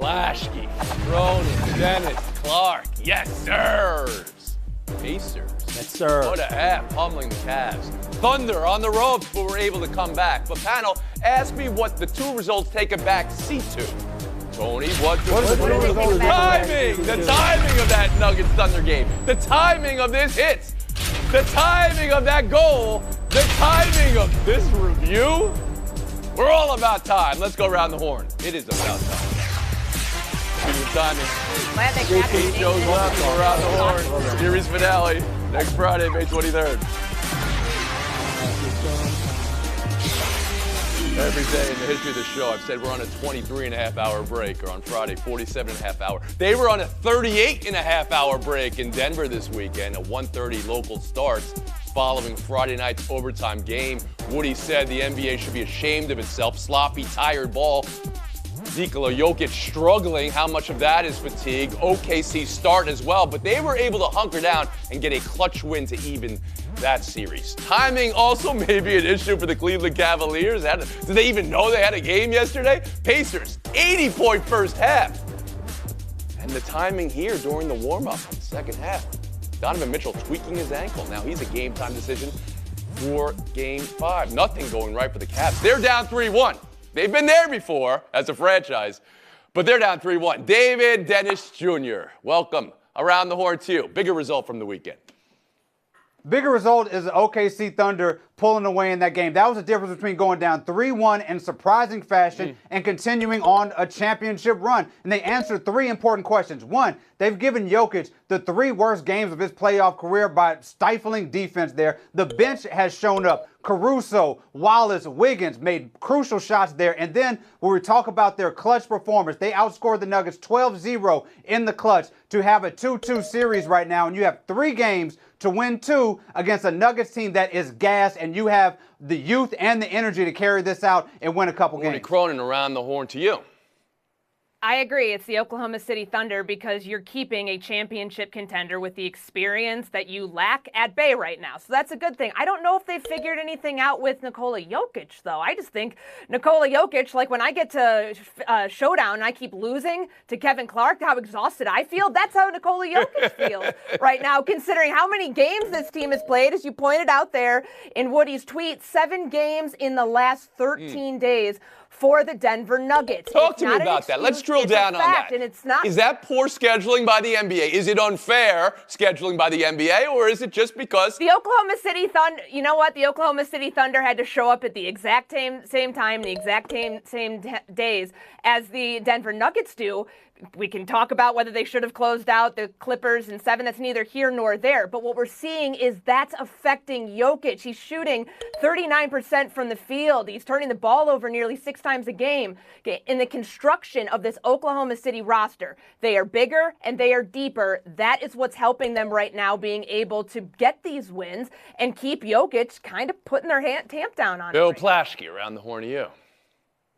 Blaschke, Cronin, Dennis, Clark. Yes, sirs. Pacers. Yes, sir. What a half, pummeling the Cavs. Thunder on the ropes, but we're able to come back. But panel, ask me what the two results take a back seat to. Tony, what is the timing? The timing of that Nuggets Thunder game. The timing of this hit. The timing of that goal. The timing of this review. We're all about time. Let's go around the horn. It is about time. Good timing. Glad they got JP shows up around the horn. Series finale next Friday, May 23rd. Every day in the history of the show, I've said we're on a 23-and-a-half-hour break, or on Friday, 47-and-a-half-hour. They were on a 38-and-a-half-hour break in Denver this weekend, a 1:30 local starts following Friday night's overtime game. Woody said the NBA should be ashamed of itself. Sloppy, tired ball. Nikola Jokic struggling. How much of that is fatigue? OKC start as well, but they were able to hunker down and get a clutch win to even that series. Timing also may be an issue for the Cleveland Cavaliers. Did they even know they had a game yesterday? Pacers, 80-point first half. And the timing here during the warm-up in the second half. Donovan Mitchell tweaking his ankle. Now he's a game-time decision for Game 5. Nothing going right for the Cavs. They're down 3-1. They've been there before as a franchise, but they're down 3-1. David Dennis Jr., welcome around the horn to you. Bigger result from the weekend. Bigger result is the OKC Thunder pulling away in that game. That was the difference between going down 3-1 in surprising fashion and continuing on a championship run. And they answered three important questions. One, they've given Jokic the three worst games of his playoff career by stifling defense there. The bench has shown up. Caruso, Wallace, Wiggins made crucial shots there. And then when we talk about their clutch performance, they outscored the Nuggets 12-0 in the clutch to have a 2-2 series right now. And you have 3 games to win 2 against a Nuggets team that is gassed, and you have the youth and the energy to carry this out and win a couple games. Woody Cronin around the horn to you. I agree. It's the Oklahoma City Thunder because you're keeping a championship contender with the experience that you lack at bay right now. So that's a good thing. I don't know if they've figured anything out with Nikola Jokic, though. I just think Nikola Jokic, like when I get to Showdown and I keep losing to Kevin Clark, how exhausted I feel, that's how Nikola Jokic feels right now, considering how many games this team has played. As you pointed out there in Woody's tweet, 7 games in the last 13 days for the Denver Nuggets. Talk to me about that. Let's drill down on that. And it's not. Is that poor scheduling by the NBA? Is it unfair scheduling by the NBA, or is it just because the Oklahoma City Thunder, you know what? The Oklahoma City Thunder had to show up at the exact same time, the exact same days as the Denver Nuggets do. We can talk about whether they should have closed out the Clippers in 7. That's neither here nor there. But what we're seeing is that's affecting Jokic. He's shooting 39% from the field. He's turning the ball over nearly 6 times a game. In the construction of this Oklahoma City roster, they are bigger and they are deeper. That is what's helping them right now, being able to get these wins and keep Jokic kind of putting their tamp down on Bill it. Plaschke around the horn to you.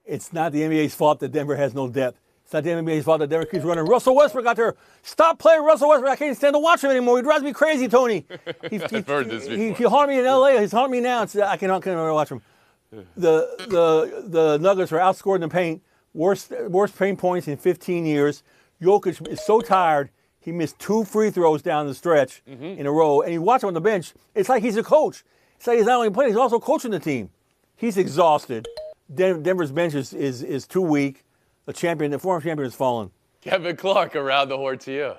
It's not the NBA's fault that Denver has no depth. It's not the NBA's fault that Denver keeps running. Russell Westbrook out there. Stop playing Russell Westbrook. I can't stand to watch him anymore. He drives me crazy, Tony. I've heard this before. He harmed me in L.A. He's harmed me now. I can't watch him. The Nuggets are outscored in the paint. Worst paint points in 15 years. Jokic is so tired. He missed 2 free throws down the stretch in a row. And you watch him on the bench. It's like he's a coach. It's like he's not only playing, he's also coaching the team. He's exhausted. Denver's bench is too weak. The former champion has fallen. Kevin Clark around the horn to you.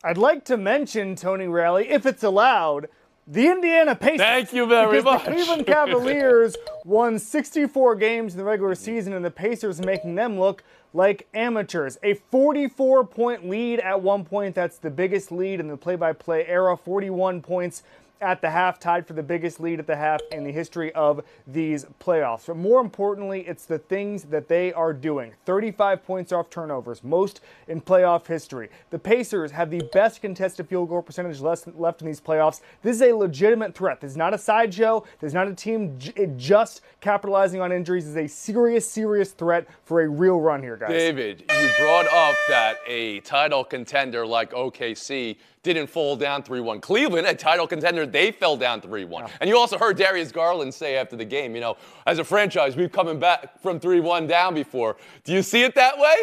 I'd like to mention, Tony Rally, if it's allowed, the Indiana Pacers. Thank you very much. The Cleveland Cavaliers won 64 games in the regular season, and the Pacers making them look like amateurs. A 44-point lead at one point. That's the biggest lead in the play-by-play era. 41 points at the half, tied for the biggest lead at the half in the history of these playoffs. But more importantly, it's the things that they are doing. 35 points off turnovers, most in playoff history. The Pacers have the best contested field goal percentage left in these playoffs. This is a legitimate threat. This is not a sideshow. This is not a team just capitalizing on injuries. This is a serious, serious threat for a real run here, guys. David, you brought up that a title contender like OKC didn't fall down 3-1. Cleveland, a title contender, they fell down 3-1. And you also heard Darius Garland say after the game, as a franchise, we've coming back from 3-1 down before. Do you see it that way?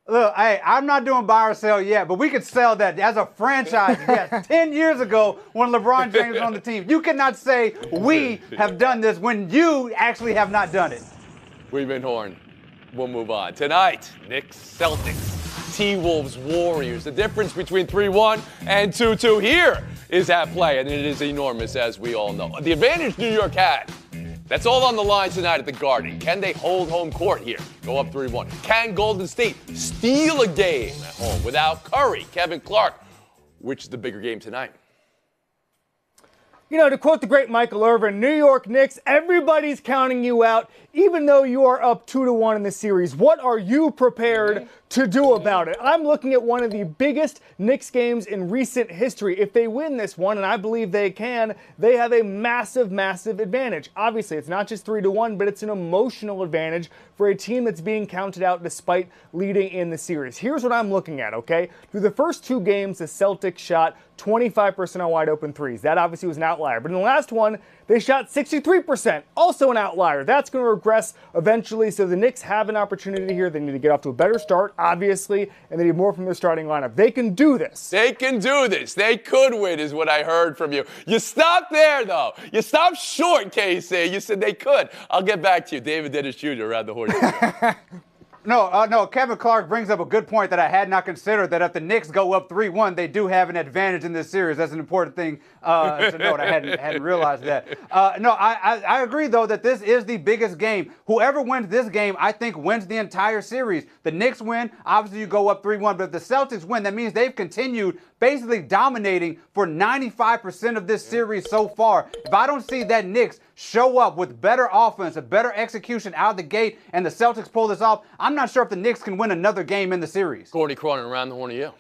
Look, hey, I'm not doing buy or sell yet, but we could sell that as a franchise. Yes, 10 years ago when LeBron James was on the team, you cannot say we have done this when you actually have not done it. We've been Horn. We'll move on. Tonight, Knicks, Celtics, T-Wolves, Warriors. The difference between 3-1 and 2-2 here is at play, and it is enormous, as we all know. The advantage New York had. That's all on the line tonight at the Garden. Can they hold home court here? Go up 3-1. Can Golden State steal a game at home without Curry, Kevin Clark? Which is the bigger game tonight? You know, to quote the great Michael Irvin, New York Knicks, everybody's counting you out, even though you are up 2-1 in the series. What are you prepared to do about it? I'm looking at one of the biggest Knicks games in recent history. If they win this one, and I believe they can, they have a massive, massive advantage. Obviously, it's not just 3-1, but it's an emotional advantage for a team that's being counted out despite leading in the series. Here's what I'm looking at, okay? Through the first 2 games, the Celtics shot 25% on wide open threes. That obviously was an outlier. But in the last one, they shot 63%, also an outlier. That's going to regress eventually, so the Knicks have an opportunity here. They need to get off to a better start, obviously, and they need more from their starting lineup. They can do this. They can do this. They could win, is what I heard from you. You stopped there, though. You stopped short, KC. You said they could. I'll get back to you. David Dennis Jr. around the horn. No, Kevin Clark brings up a good point that I had not considered, that if the Knicks go up 3-1, they do have an advantage in this series. That's an important thing to note. I hadn't realized that. I agree, though, that this is the biggest game. Whoever wins this game, I think, wins the entire series. The Knicks win, obviously you go up 3-1, but if the Celtics win, that means they've continued basically dominating for 95% of this series so far. If I don't see that Knicks show up with better offense, a better execution out of the gate, and the Celtics pull this off, I'm not sure if the Knicks can win another game in the series. Gordy Cronin around the horn of you.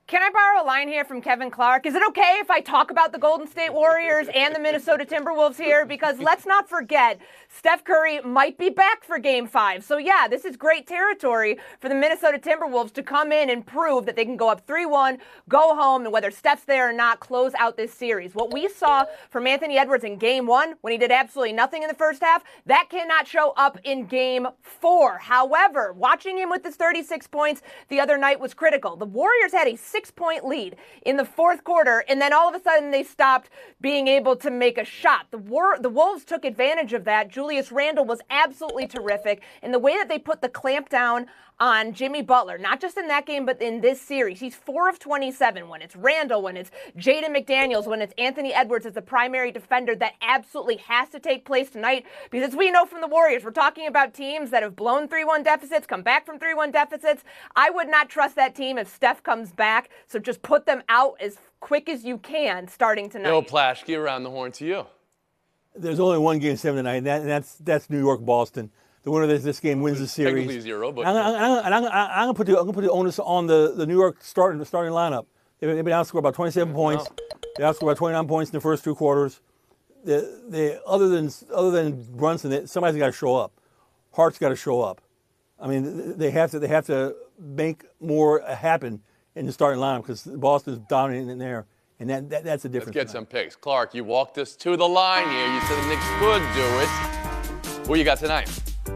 Can I borrow a line here from Kevin Clark? Is it okay if I talk about the Golden State Warriors and the Minnesota Timberwolves here? Because let's not forget, Steph Curry might be back for Game 5. So yeah, this is great territory for the Minnesota Timberwolves to come in and prove that they can go up 3-1, go home, and whether Steph's there or not, close out this series. What we saw from Anthony Edwards in Game 1, when he did absolutely nothing in the first half, that cannot show up in Game 4. However, watching him with his 36 points the other night was critical. The Warriors had a 6-point lead in the fourth quarter, and then all of a sudden they stopped being able to make a shot. The Wolves took advantage of that. Julius Randle was absolutely terrific, and the way that they put the clamp down on Jimmy Butler, not just in that game, but in this series. He's 4 of 27. When it's Randle, when it's Jaden McDaniels, when it's Anthony Edwards as the primary defender, that absolutely has to take place tonight. Because as we know from the Warriors, we're talking about teams that have blown 3-1 deficits, come back from 3-1 deficits. I would not trust that team if Steph comes back. So just put them out as quick as you can starting tonight. Bill Plaschke around the horn to you. There's only one Game 7 tonight, and that's New York-Boston. The winner of this game wins the series. Technically 0, but I'm gonna put the onus on the New York starting lineup. They've been outscored about 27 points. They outscored about 29 points in the first 2 quarters. Other than Brunson, somebody's got to show up. Hart's got to show up. I mean, they have to make more happen in the starting lineup because Boston's dominating in there, and that's the difference. Let's get some picks. Clark, you walked us to the line here. You said the Knicks could do it. Who you got tonight?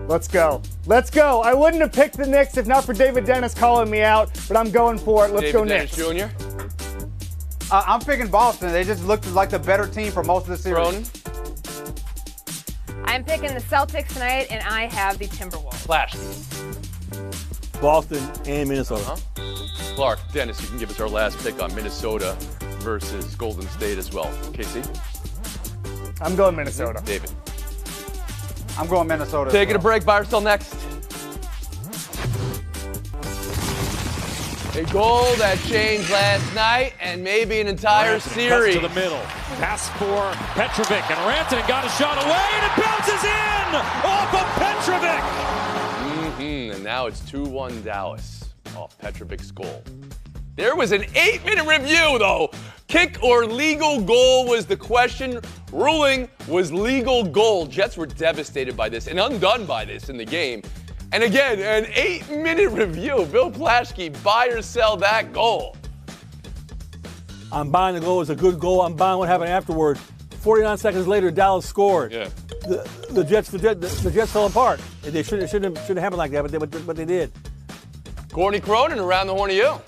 Let's go. Let's go. I wouldn't have picked the Knicks if not for David Dennis calling me out, but I'm going for it. Let's go Knicks. David Dennis Jr.? I'm picking Boston. They just looked like the better team for most of the series. Cronin? I'm picking the Celtics tonight, and I have the Timberwolves. Flash. Boston and Minnesota. Clark, Dennis, you can give us our last pick on Minnesota versus Golden State as well. KC? I'm going Minnesota. David? I'm going Minnesota. Taking a break. Buy or sell next. A goal that changed last night and maybe an entire series. To the middle. Pass for Petrovic, and Rantanen got a shot away, and it bounces in off of Petrovic. And now it's 2-1 Dallas off Petrovic's goal. There was an 8-minute review, though. Kick or legal goal was the question. Ruling was legal goal. Jets were devastated by this and undone by this in the game. And again, an 8-minute review. Bill Plaschke, buy or sell that goal? I'm buying the goal. It's a good goal. I'm buying what happened afterward. 49 seconds later, Dallas scored. Yeah. The Jets fell apart. They shouldn't have happened like that, but they did. Courtney Cronin, around the horn of you.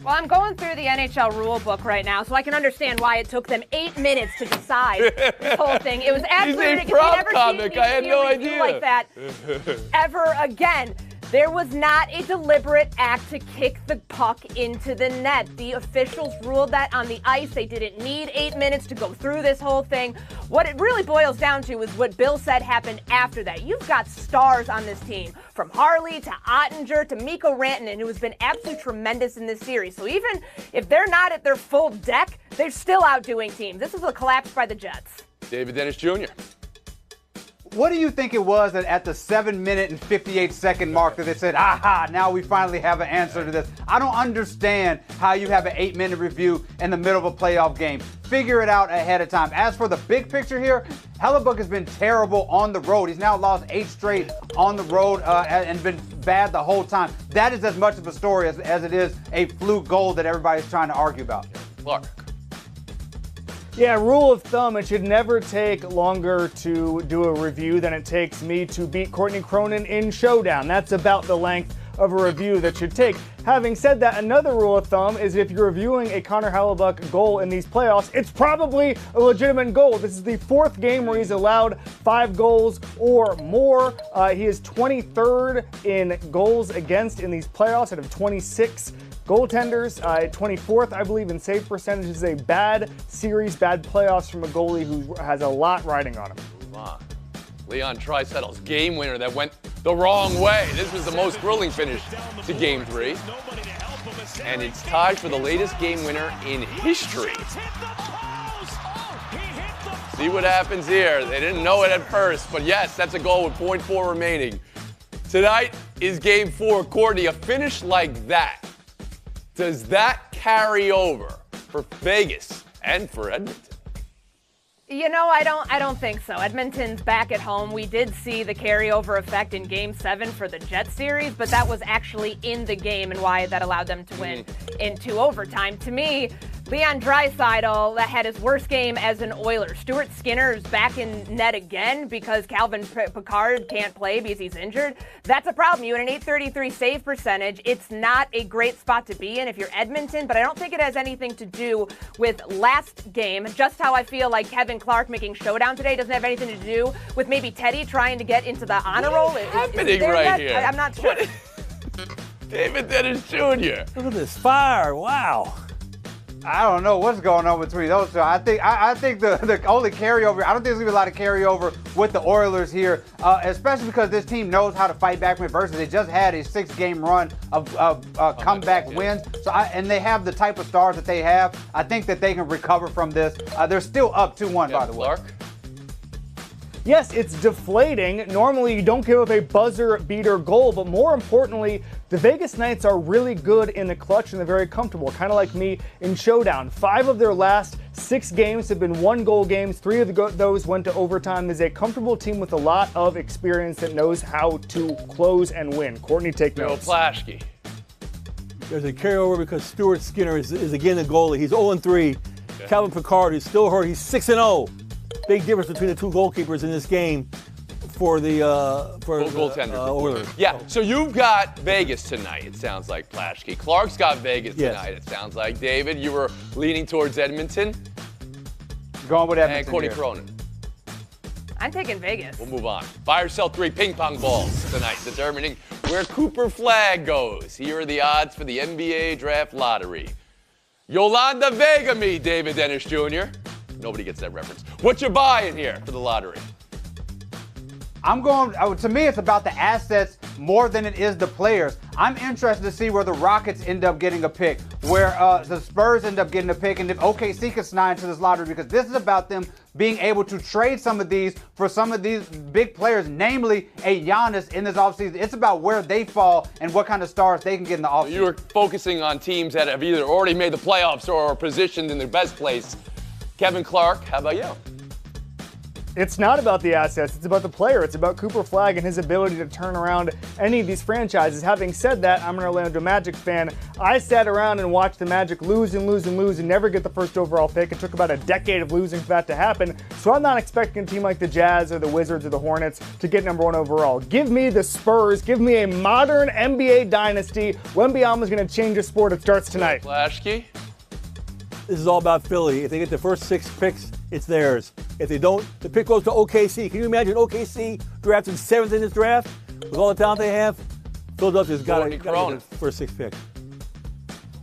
Well, I'm going through the NHL rule book right now, so I can understand why it took them 8 minutes to decide this whole thing. It was absolutely He's a prop comic. I had no idea. Like that ever again. There was not a deliberate act to kick the puck into the net. The officials ruled that on the ice. They didn't need 8 minutes to go through this whole thing. What it really boils down to is what Bill said happened after that. You've got stars on this team, from Harley to Ottinger to Mikko Rantanen, who has been absolutely tremendous in this series. So even if they're not at their full deck, they're still outdoing teams. This is a collapse by the Jets. David Dennis Jr. What do you think it was that at the 7-minute and 58-second mark that they said, aha, now we finally have an answer to this? I don't understand how you have an 8-minute review in the middle of a playoff game. Figure it out ahead of time. As for the big picture here, Hellebuyck has been terrible on the road. He's now lost 8 straight on the road and been bad the whole time. That is as much of a story as it is a fluke goal that everybody's trying to argue about. Clark. Yeah, rule of thumb, it should never take longer to do a review than it takes me to beat Courtney Cronin in Showdown. That's about the length of a review that should take. Having said that, another rule of thumb is if you're reviewing a Connor Hellebuyck goal in these playoffs, it's probably a legitimate goal. This is the 4th game where he's allowed 5 goals or more. He is 23rd in goals against in these playoffs out of 26 goaltenders. 24th, I believe, in save percentage. Is a bad series, bad playoffs from a goalie who has a lot riding on him. Move on. Leon Draisaitl's game winner that went the wrong way. This was the most thrilling finish to Game 3. And it's tied for the latest game winner in history. See what happens here. They didn't know it at first, but yes, that's a goal with .4 remaining. Tonight is Game 4. Courtney, a finish like that, does that carry over for Vegas and for Edmonton? You know, I don't think so. Edmonton's back at home. We did see the carryover effect in Game 7 for the Jets series, but that was actually in the game and why that allowed them to win into overtime. To me, Leon Draisaitl that had his worst game as an Oiler. Stuart Skinner is back in net again because Calvin Pickard can't play because he's injured. That's a problem. You had an .833 save percentage. It's not a great spot to be in if you're Edmonton, but I don't think it has anything to do with last game. Just how I feel like Kevin Clark making Showdown today doesn't have anything to do with maybe Teddy trying to get into the honor roll. What's happening right here? I'm not sure. David Dennis Jr. Look at this fire. Wow. I don't know what's going on between those two. I think the only carryover, I don't think there's going to be a lot of carryover with the Oilers here, especially because this team knows how to fight back from adversity. They just had a 6-game run of comeback wins, and they have the type of stars that they have. I think that they can recover from this. They're still up 2-1, by the way. Clark? Yes, it's deflating. Normally, you don't give up a buzzer beater goal, but more importantly, the Vegas Knights are really good in the clutch and they're very comfortable, kind of like me in Showdown. 5 of their last 6 games have been 1-goal games. 3 of those went to overtime. There's a comfortable team with a lot of experience that knows how to close and win. Courtney, take Bill notes. Plaschke. There's a carryover because Stuart Skinner is again the goalie. He's 0-3. Okay. Calvin Pickard, who's still hurt, he's 6-0. Big difference between the 2 goalkeepers in this game for the goaltender. Oilers. Yeah, so you've got Vegas tonight, it sounds like, Plaschke. Clark's got Vegas tonight, it sounds like. David, you were leaning towards Edmonton. Going with Edmonton. And Courtney here. Cronin. I'm taking Vegas. We'll move on. Buy or sell 3 ping pong balls tonight, determining where Cooper Flag goes. Here are the odds for the NBA Draft Lottery. Yolanda Vega me, David Dennis Jr. Nobody gets that reference. What you buying here for the lottery? I'm going, to me, it's about the assets more than it is the players. I'm interested to see where the Rockets end up getting a pick, where the Spurs end up getting a pick, and if OKC can slide into this lottery, because this is about them being able to trade some of these for some of these big players, namely a Giannis in this offseason. It's about where they fall and what kind of stars they can get in the offseason. You were focusing on teams that have either already made the playoffs or are positioned in their best place. Kevin Clark, how about you? It's not about the assets, it's about the player. It's about Cooper Flagg and his ability to turn around any of these franchises. Having said that, I'm an Orlando Magic fan. I sat around and watched the Magic lose and lose and lose and never get the first overall pick. It took about a decade of losing for that to happen. So I'm not expecting a team like the Jazz or the Wizards or the Hornets to get number 1 overall. Give me the Spurs. Give me a modern NBA dynasty. Wembanyama's going to change the sport. It starts tonight. Flashkey? This is all about Philly. If they get the first 6 picks, it's theirs. If they don't, the pick goes to OKC. Can you imagine OKC drafting 7th in this draft with all the talent they have? Philadelphia's got to get the first 6 picks.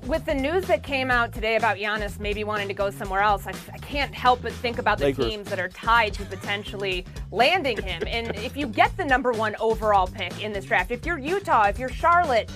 With the news that came out today about Giannis maybe wanting to go somewhere else, I can't help but think about the Lakers. teams that are tied to potentially landing him. And if you get the number 1 overall pick in this draft, if you're Utah, if you're Charlotte,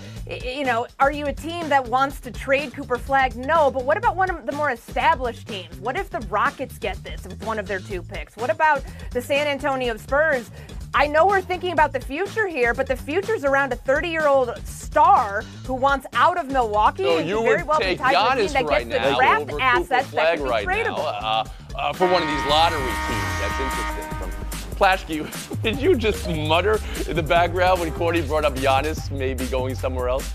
are you a team that wants to trade Cooper Flagg? No, but what about one of the more established teams? What if the Rockets get this with one of their 2 picks? What about the San Antonio Spurs? I know we're thinking about the future here, but the future's around a 30-year-old star who wants out of Milwaukee. So and you could very would well take be tied to a team Giannis that right gets now the draft over assets Cooper that Flagg could be right tradable. now for one of these lottery teams. That's interesting. From Flashkey, did you just mutter in the background when Courtney brought up Giannis maybe going somewhere else?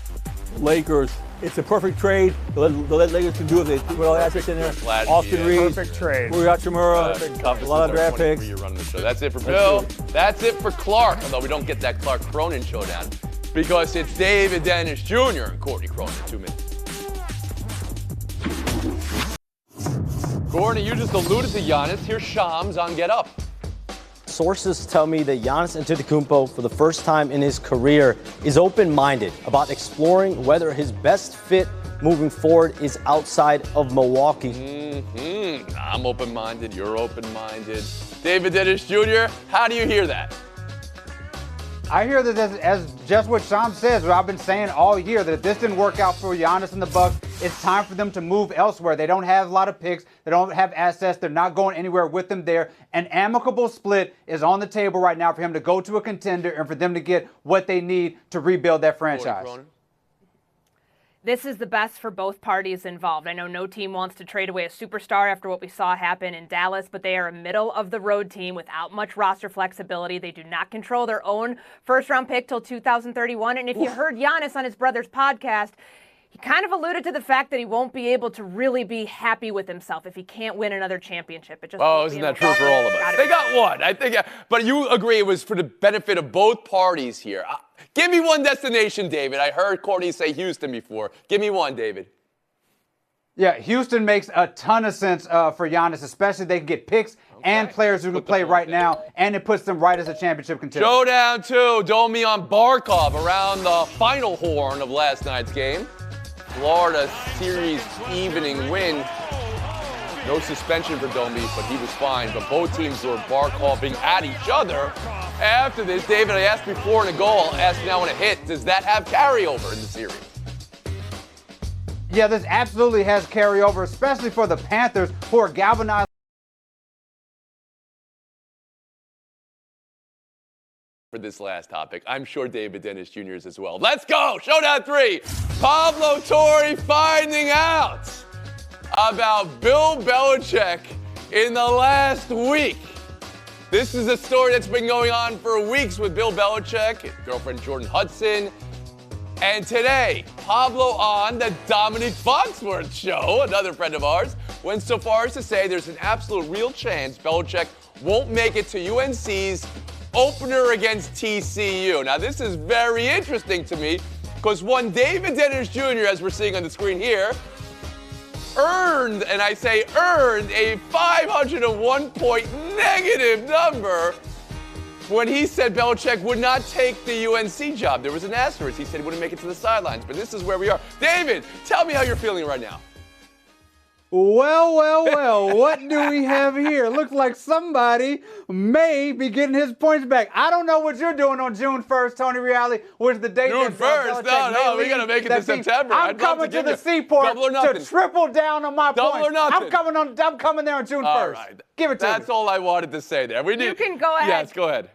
Lakers. It's a perfect trade. The Lakers can do it. They put all the assets in there. Flashy, Austin Reeves, Perfect trade. Muriel Hachimura, a lot of draft picks. You're running the show. That's it for Bill. That's it for Clark. Although we don't get that Clark Cronin showdown because it's David Dennis Jr. and Courtney Cronin in 2 minutes. Courtney, you just alluded to Giannis. Here's Shams on Get Up. Sources tell me that Giannis Antetokounmpo, for the first time in his career, is open-minded about exploring whether his best fit moving forward is outside of Milwaukee. I'm open-minded. You're open-minded. David Dennis Jr., how do you hear that? I hear that as just what Sham says, what I've been saying all year, that if this didn't work out for Giannis and the Bucks, it's time for them to move elsewhere. They don't have a lot of picks. They don't have assets. They're not going anywhere with them there. An amicable split is on the table right now for him to go to a contender and for them to get what they need to rebuild that franchise. This is the best for both parties involved. I know no team wants to trade away a superstar after what we saw happen in Dallas, but they are a middle-of-the-road team without much roster flexibility. They do not control their own first-round pick till 2031. And if you heard Giannis on his brother's podcast, he kind of alluded to the fact that he won't be able to really be happy with himself if he can't win another championship. It just Isn't that true for all of us? They got one. I think, but you agree it was for the benefit of both parties here. Give me one destination, David. I heard Courtney say Houston before. Give me one, David. Yeah, Houston makes a ton of sense for Giannis, especially they can get picks and players who can play right now, and it puts them right as a championship contender. Showdown 2, Domian Barkov around the final horn of last night's game. Florida series evening win. No suspension for Domi, but he was fine. But both teams were Barkoving at each other. After this, David, I asked before in a goal, I'll ask now in a hit, does that have carryover in the series? Yeah, this absolutely has carryover, especially for the Panthers, who are galvanized for this last topic. I'm sure David Dennis Jr. is as well. Let's go! Showdown 3. Pablo Torre finding out about Bill Belichick in the last week. This is a story that's been going on for weeks with Bill Belichick, his girlfriend Jordan Hudson. And today, Pablo on the Dominique Foxworth show, another friend of ours, went so far as to say there's an absolute real chance Belichick won't make it to UNC's opener against TCU. Now, this is very interesting to me because one David Dennis Jr., as we're seeing on the screen here, earned, and I say earned, a 501-point negative number when he said Belichick would not take the UNC job. There was an asterisk. He said he wouldn't make it to the sidelines, but this is where we are. David, tell me how you're feeling right now. Well, what do we have here? Looks like somebody may be getting his points back. I don't know what you're doing on June 1st, Tony Reale, which the date June 1st? No, we got to make it to September. I'm coming to the seaport to triple down on my Double points. or nothing. I'm coming there on June 1st. All right. Give it to me. That's all I wanted to say there. You can go ahead. Yes, go ahead.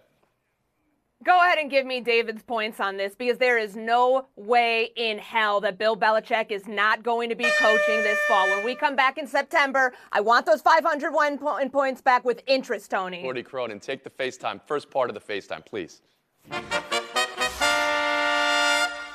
Go ahead and give me David's points on this, because there is no way in hell that Bill Belichick is not going to be coaching this fall. When we come back in September, I want those 501 points back with interest, Tony. Gordy Cronin, take the FaceTime. First part of the FaceTime, please.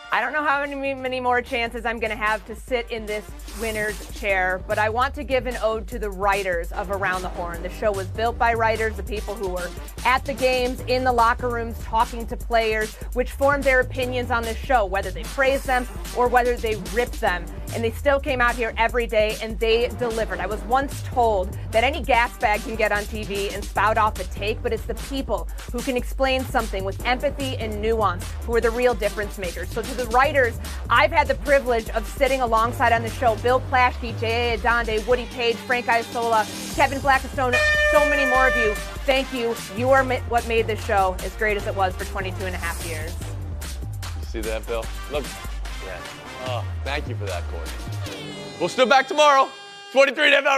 I don't know how many more chances I'm going to have to sit in this winner's chair, but I want to give an ode to the writers of Around the Horn. The show was built by writers, the people who were at the games, in the locker rooms, talking to players, which formed their opinions on the show, whether they praised them or whether they ripped them. And they still came out here every day and they delivered. I was once told that any gas bag can get on TV and spout off a take, but it's the people who can explain something with empathy and nuance who are the real difference makers. So to the writers, I've had the privilege of sitting alongside on the show. Bill Plaschke, J.A. Adonde, Woody Page, Frank Isola, Kevin Blackstone, so many more of you. Thank you. You are what made this show as great as it was for 22 and a half years. You see that, Bill? Look. Yeah. Oh, thank you for that, Courtney. We'll still back tomorrow. 23 and a half hours.